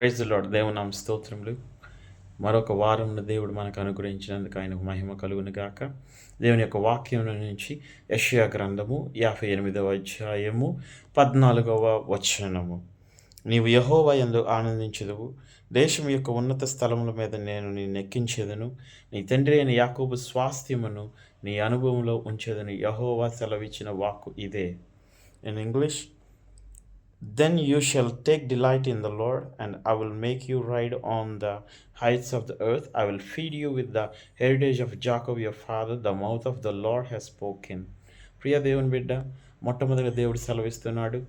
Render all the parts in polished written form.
Praise the lord. దేవునామ స్తోత్రములు. మరొక వారంను దేవుడు మనకు అనుగ్రహించినందుకు ఆయనకు మహిమ కలుగును గాక. దేవుని యొక్క వాక్యం నుంచి యెషయా గ్రంథము 58వ అధ్యాయము 14వ వచనము. నీవు యెహోవా యందు ఆనందించెదవు, దేశం యొక్క ఉన్నత స్థలముల మీద నేను నిన్నెక్కించెదను, నీ తండ్రి అయిన యాకోబు స్వాస్థ్యమును నీ అనుభవంలో ఉంచెదను. యెహోవా సెలవిచ్చిన వాక్కు ఇదే. In English, then you shall take delight in the Lord, and I will make you ride on the heights of the earth. I will feed you with the heritage of Jacob your father. The mouth of the Lord has spoken. ప్రియ దేవుని బిడ్డ, మొట్టమొదటిగా దేవుడు సెలవిస్తున్నాడు,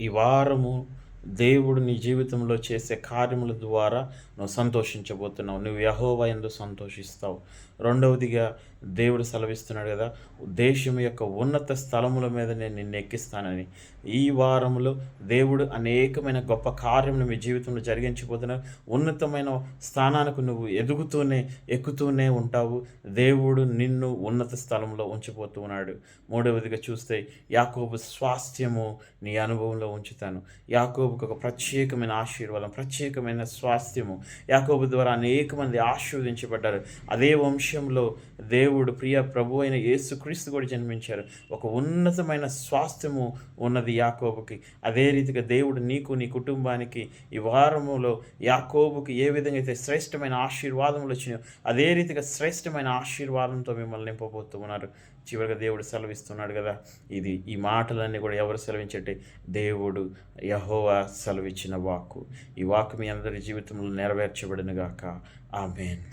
ఈ వారము దేవుడు నీ జీవితంలో చేసే కార్యముల ద్వారా నువ్వు సంతోషించబోతున్నావు. నువ్వు యెహోవా యందు సంతోషిస్తావు. రెండవదిగా దేవుడు సెలవిస్తున్నాడు కదా, దేశం యొక్క ఉన్నత స్థలముల మీద నేను నిన్ను ఎక్కిస్తానని. ఈ వారంలో దేవుడు అనేకమైన గొప్ప కార్యములు మీ జీవితంలో జరిగించబోతున్నాడు. ఉన్నతమైన స్థానానికి నువ్వు ఎక్కుతూనే ఉంటావు. దేవుడు నిన్ను ఉన్నత స్థలంలో ఉంచిపోతూ ఉన్నాడు. మూడవదిగా చూస్తే, యాకోబు స్వాస్థ్యము నీ అనుభవంలో ఉంచుతాను. యాకోబుకు ఒక ప్రత్యేకమైన ఆశీర్వాదం, ప్రత్యేకమైన స్వాస్థ్యము. యాకోబు ద్వారా అనేక మంది ఆశీర్వదించబడ్డారు. అదే వంశంలో దేవుడు ప్రియ ప్రభు అయిన యేసుక్రీస్తు కూడా జన్మించారు. ఒక ఉన్నతమైన స్వాస్థ్యము ఉన్నది యాకోబుకి. అదే రీతిగా దేవుడు నీకు, నీ కుటుంబానికి ఈ వారములో యాకోబుకి ఏ విధంగా అయితే శ్రేష్టమైన ఆశీర్వాదములు వచ్చినాయో అదే రీతిగా శ్రేష్టమైన ఆశీర్వాదంతో మిమ్మల్ని నింపబోతూ ఉన్నారు. చివరిగా దేవుడు సెలవిస్తున్నాడు కదా, ఈ మాటలన్నీ కూడా ఎవరు సెలవించంటే దేవుడు యెహోవా సెలవిచ్చిన వాక్కు. ఈ వాక్కు మీ అందరి జీవితంలో నెరవేర్చబడును గాక. ఆమేన్.